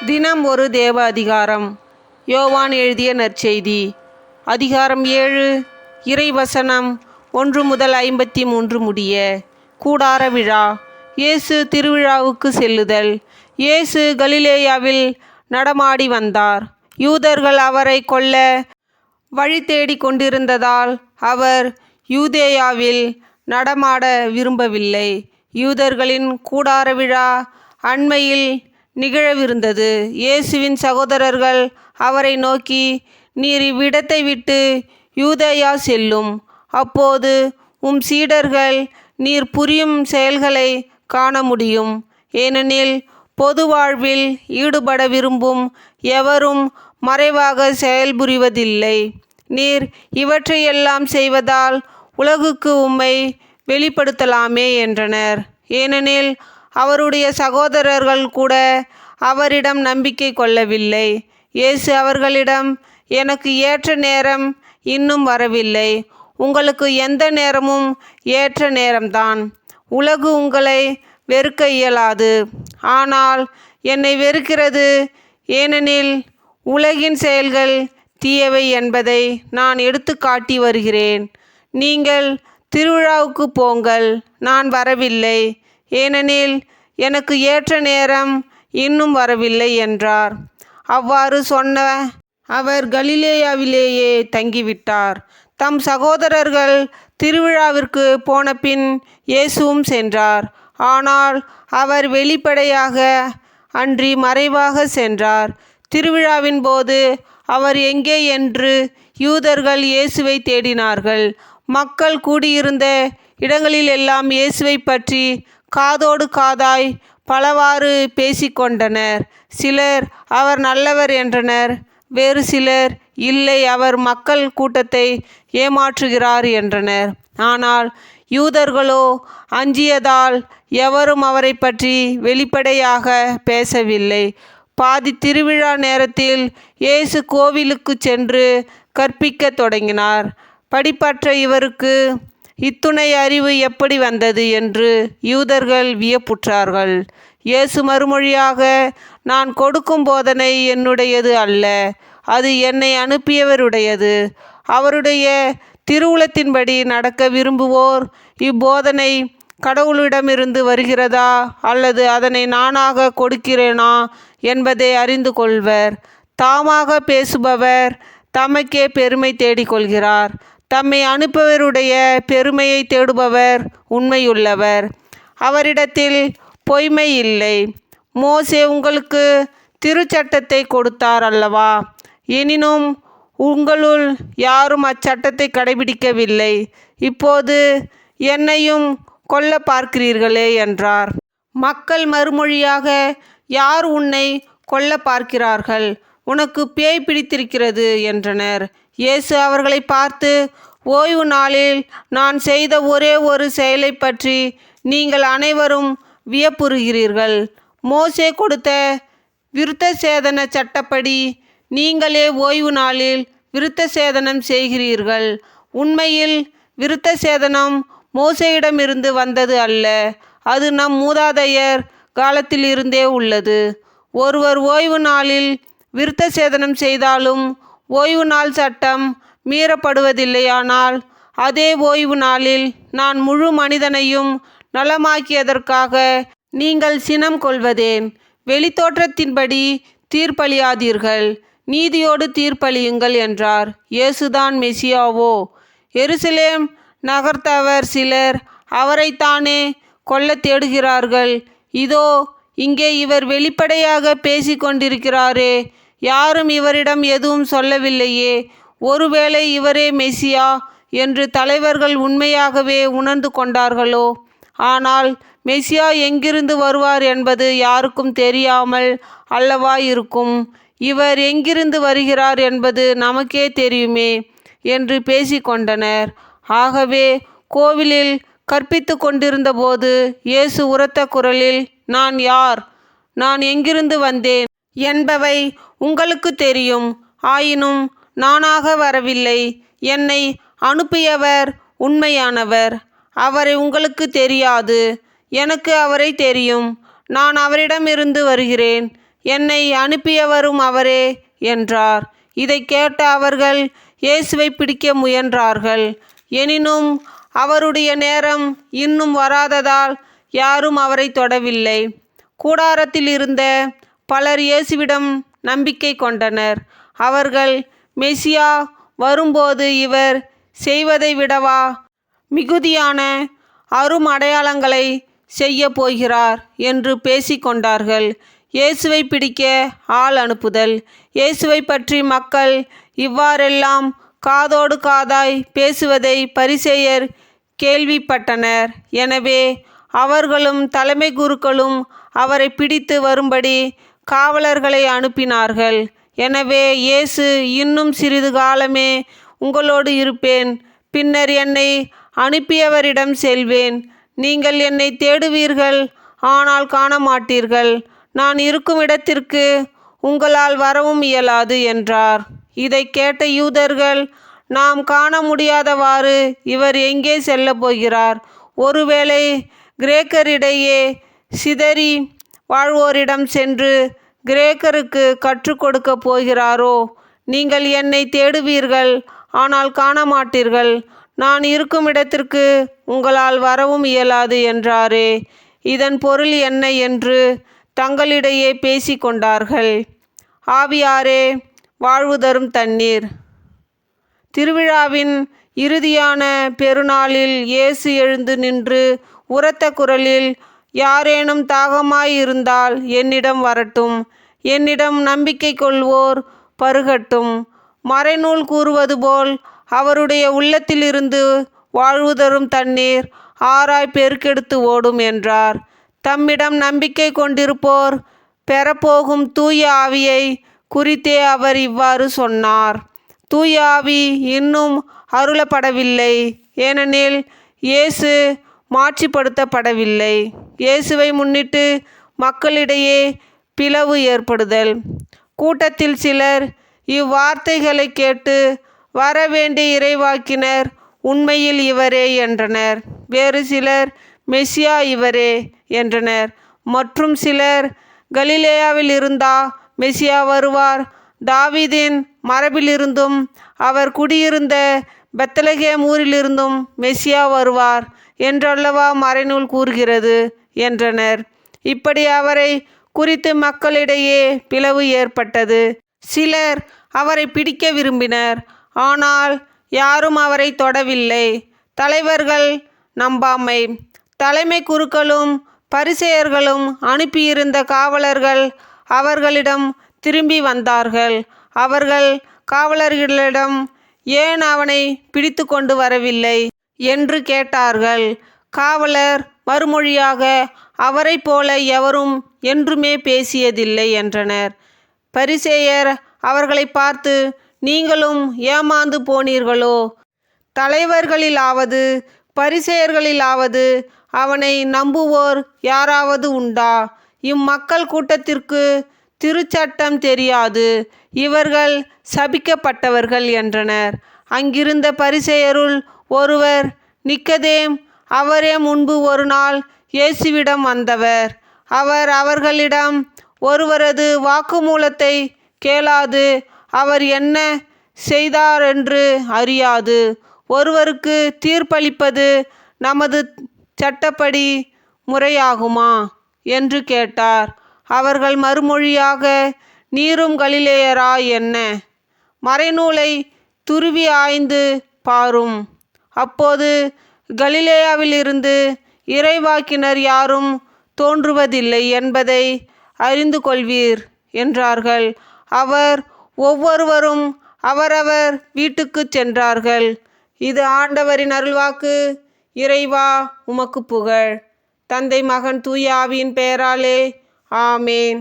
தினம் ஒரு தேவ அதிகாரம். யோவான் எழுதிய நற்செய்தி அதிகாரம் 7 இறைவசனம் 1 முதல் 53 முடிய. கூடார விழா. இயேசு திருவிழாவுக்கு செல்லுதல். இயேசு கலிலேயாவில் நடமாடி வந்தார். யூதர்கள் அவரை கொல்ல வழி தேடிக் கொண்டிருந்ததால் அவர் யூதேயாவில் நடமாட விரும்பவில்லை. யூதர்களின் கூடார விழா அண்மையில் நிகழவிருந்தது. இயேசுவின் சகோதரர்கள் அவரை நோக்கி, நீர் இவ்விடத்தை விட்டு யூதேயா செல்லும். அப்போது சீடர்கள் நீர் புரியும் செயல்களை காண முடியும். ஏனெனில் பொது வாழ்வில் ஈடுபட விரும்பும் எவரும் மறைவாக செயல்புரிவதில்லை. நீர் இவற்றையெல்லாம் செய்வதால் உலகுக்கு உம்மை வெளிப்படுத்தலாமே என்றனர். ஏனெனில் அவருடைய சகோதரர்கள் கூட அவரிடம் நம்பிக்கை கொள்ளவில்லை. இயேசு அவர்களிடம், எனக்கு ஏற்ற நேரம் இன்னும் வரவில்லை. உங்களுக்கு எந்த நேரமும் ஏற்ற நேரம்தான். உலகு உங்களை வெறுக்க இயலாது, ஆனால் என்னை வெறுக்கிறது. ஏனெனில் உலகின் செயல்கள் தீயவை என்பதை நான் எடுத்து காட்டி வருகிறேன். நீங்கள் திருவிழாவுக்கு போங்கள், நான் வரவில்லை. ஏனெனில் எனக்கு ஏற்ற நேரம் இன்னும் வரவில்லை என்றார். அவ்வாறு சொன்ன அவர் கலிலேயாவிலேயே தங்கிவிட்டார். தம் சகோதரர்கள் திருவிழாவிற்கு போன பின் இயேசுவும் சென்றார். ஆனால் அவர் வெளிப்படையாக அன்றி மறைவாக சென்றார். திருவிழாவின் போது அவர் எங்கே என்று யூதர்கள் இயேசுவை தேடினார்கள். மக்கள் கூடியிருந்த இடங்களிலெல்லாம் இயேசுவை பற்றி காதோடு காதாய் பலவாறு பேசிக்கொண்டனர். சிலர் அவர் நல்லவர் என்றனர். வேறு சிலர் இல்லை, அவர் மக்கள் கூட்டத்தை ஏமாற்றுகிறார் என்றனர். ஆனால் யூதர்களோ அஞ்சியதால் எவரும் அவரை பற்றி வெளிப்படையாக பேசவில்லை. பாதி திருவிழா நேரத்தில் இயேசு கோவிலுக்கு சென்று கற்பிக்கத் தொடங்கினார். படிப்பற்ற இவருக்கு இத்துணை அறிவு எப்படி வந்தது என்று யூதர்கள் வியப்புற்றார்கள். இயேசு மறுமொழியாக, நான் கொடுக்கும் போதனை என்னுடையது அல்ல, அது என்னை அனுப்பியவருடையது. அவருடைய திருவுளத்தின்படி நடக்க விரும்புவோர் இப்போதனை கடவுளிடமிருந்து வருகிறதா அல்லது அதனை நானாக கொடுக்கிறேனா என்பதை அறிந்து கொள்வர். தாமாக பேசுபவர் தமக்கே பெருமை தேடிக்கொள்கிறார். தம்மை அனுப்பவருடைய பெருமையை தேடுபவர் உண்மையுள்ளவர், அவரிடத்தில் பொய்மை இல்லை. மோசே உங்களுக்கு திருச்சட்டத்தை கொடுத்தார் அல்லவா? எனினும் உங்களுள் யாரும் அச்சட்டத்தை கடைபிடிக்கவில்லை. இப்போது என்னையும் கொல்ல பார்க்கிறீர்களே என்றார். மக்கள் மறுமொழியாக, யார் உன்னை கொல்ல பார்க்கிறார்கள்? உனக்கு பேய் பிடித்திருக்கிறது என்றனர். இயேசு அவர்களை பார்த்து, ஓய்வு நாளில் நான் செய்த ஒரே ஒரு செயலை பற்றி நீங்கள் அனைவரும் வியப்புறுகிறீர்கள். மோசே கொடுத்த விருத்த சேதன சட்டப்படி நீங்களே ஓய்வு நாளில் விருத்த சேதனம் செய்கிறீர்கள். உண்மையில் விருத்த சேதனம் மோசேயிடமிருந்து வந்தது அல்ல, அது நம் மூதாதையர் காலத்தில் இருந்தே உள்ளது. ஒருவர் ஓய்வு நாளில் விருத்த சேதனம் செய்தாலும் ஓய்வு நாள் சட்டம் மீறப்படுவதில்லையானால் அதே ஓய்வு நாளில் நான் முழு மனிதனையும் நலமாக்கியதற்காக நீங்கள் சினம் கொள்வதேன்? வெளித்தோற்றத்தின்படி தீர்ப்பளியாதீர்கள், நீதியோடு தீர்ப்பளியுங்கள் என்றார். இயேசுதான் மெசியாவோ? எருசலேம் நகர்த்தவர் சிலர் அவரைத்தானே கொல்ல தேடுகிறார்கள். இதோ இங்கே இவர் வெளிப்படையாக பேசிக்கொண்டிருக்கிறாரே, யாரும் இவரிடம் எதுவும் சொல்லவில்லையே. ஒருவேளை இவரே மெசியா என்று தலைவர்கள் உண்மையாகவே உணர்ந்து கொண்டார்களோ? ஆனால் மெசியா எங்கிருந்து வருவார் என்பது யாருக்கும் தெரியாமல் அல்லவா இருக்கும். இவர் எங்கிருந்து வருகிறார் என்பது நமக்கே தெரியுமே என்று பேசிக்கொண்டனர். ஆகவே கோவிலில் கற்பித்து கொண்டிருந்தபோது இயேசு உரத்த குரலில், நான் யார், நான் எங்கிருந்து வந்தேன் என்பவை உங்களுக்கு தெரியும். ஆயினும் நானாக வரவில்லை, என்னை அனுப்பியவர் உண்மையானவர். அவரை உங்களுக்கு தெரியாது, எனக்கு அவரை தெரியும். நான் அவரிடமிருந்து வருகிறேன், என்னை அனுப்பியவரும் அவரே என்றார். இதை கேட்ட அவர்கள் இயேசுவை பிடிக்க முயன்றார்கள். எனினும் அவருடைய நேரம் இன்னும் வராததால் யாரும் அவரை தொடவில்லை. கூடாரத்தில் இருந்த பலர் இயேசுவிடம் நம்பிக்கை கொண்டனர். அவர்கள், மெசியா வரும்போது இவர் செய்வதை விடவா மிகுதியான அரும் அடையாளங்களை செய்ய போகிறார் என்று பேசிக்கொண்டார்கள். இயேசுவை பிடிக்க ஆள் அனுப்புதல். இயேசுவை பற்றி மக்கள் இவ்வாறெல்லாம் காதோடு காதாய் பேசுவதை பரிசேயர் கேள்விப்பட்டனர். எனவே அவர்களும் தலைமை குருக்களும் அவரை பிடித்து வரும்படி காவலர்களை அனுப்பினார்கள். எனவே இயேசு, இன்னும் சிறிது காலமே உங்களோடு இருப்பேன், பின்னர் என்னை அனுப்பியவரிடம் செல்வேன். நீங்கள் என்னை தேடுவீர்கள், ஆனால் காண மாட்டீர்கள். நான் இருக்கும் இடத்திற்கு உங்களால் வரவும் இயலாது என்றார். இதை கேட்ட யூதர்கள், நாம் காண முடியாதவாறு இவர் எங்கே செல்லப் போகிறார்? ஒருவேளை கிரேக்கரிடையே சிதறி வாழ்வோரிடம் சென்று கிரேக்கருக்கு கற்றுக் கொடுக்க போகிறாரோ? நீங்கள் என்னை தேடுவீர்கள், ஆனால் காண மாட்டீர்கள். நான் இருக்கும் இடத்திற்கு உங்களால் வரவும் இயலாது என்றாரே. இதன் பொருள் என்ன என்று தங்களிடையே பேசிக்கொண்டார்கள். ஆவியாரே, வாழ்வு தரும் தண்ணீர். திருவிழாவின் இறுதியான பெருநாளில் இயேசு எழுந்து நின்று உரத்த குரலில், யாரேனும் தாகமாயிருந்தால் என்னிடம் வரட்டும், என்னிடம் நம்பிக்கை கொள்வோர் பருகட்டும். மறைநூல் கூறுவது போல் அவருடைய உள்ளத்திலிருந்து வாழ்வு தரும் தண்ணீர் ஆறாய் பெருக்கெடுத்து ஓடும் என்றார். தம்மிடம் நம்பிக்கை கொண்டிருப்போர் பெறப்போகும் தூய ஆவியை குறித்தே அவர் இவ்வாறு சொன்னார். தூய ஆவி இன்னும் அருளப்படவில்லை, ஏனெனில் இயேசு மாட்சிப்படுத்தப்படவில்லை. இயேசுவை முன்னிட்டு மக்களிடையே பிளவு ஏற்படுதல். கூட்டத்தில் சிலர் இவ்வார்த்தைகளை கேட்டு, வரவேண்டிய இறைவாக்கினர் உண்மையில் இவரே என்றனர். வேறு சிலர், மெசியா இவரே என்றனர். மற்றும் சிலர், கலிலேயாவில் இருந்தா மெசியா வருவார்? தாவீதின் மரபிலிருந்தும் அவர் குடியிருந்த பெத்லகேம் ஊரிலிருந்தும் மெசியா வருவார் என்றல்லவா மறைநூல் கூறுகிறது என்றனர். இப்படி அவரை குறித்து மக்களிடையே பிளவு ஏற்பட்டது. சிலர் அவரை பிடிக்க விரும்பினர், ஆனால் யாரும் அவரை தொடவில்லை. தலைவர்கள் நம்பாமை. தலைமை குருக்களும் பரிசேயர்களும் அனுப்பியிருந்த காவலர்கள் அவர்களிடம் திரும்பி வந்தார்கள். அவர்கள் காவலர்களிடம், ஏன் அவனை பிடித்து கொண்டு வரவில்லை என்று கேட்டார்கள். காவலர் மறுமொழியாக, அவரை போல எவரும் என்றுமே பேசியதில்லை என்றனர். பரிசேயர் அவர்களை பார்த்து, நீங்களும் ஏமாந்து போனீர்களோ? தலைவர்களிலாவது பரிசேயர்களிலாவது அவனை நம்புவோர் யாராவது உண்டா? இம்மக்கள் கூட்டத்திற்கு திருச்சட்டம் தெரியாது, இவர்கள் சபிக்கப்பட்டவர்கள் என்றனர். அங்கிருந்த பரிசேயருள் ஒருவர், நிக்கதேம், அவரே முன்பு ஒரு நாள் இயேசுவிடம் வந்தவர். அவர் அவர்களிடம், ஒருவரது வாக்குமூலத்தை கேளாது அவர் என்ன செய்தாரென்று அறியாது ஒருவருக்கு தீர்ப்பளிப்பது நமது சட்டப்படி முறையாகுமா என்று கேட்டார். அவர்கள் மறுமொழியாக, நீரும் கலிலேயரா என்ன? மறைநூலை துருவி ஆய்ந்து பாரும், அப்போது கலிலேயாவிலிருந்து இறைவாக்கினர் யாரும் தோன்றுவதில்லை என்பதை அறிந்து கொள்வீர் என்றார்கள். அவர் ஒவ்வொருவரும் அவரவர் வீட்டுக்கு சென்றார்கள். இது ஆண்டவரின் அருள்வாக்கு. இறைவா, உமக்கு புகழ். தந்தை, மகன், தூய ஆவியின் பெயராலே ஆமேன்.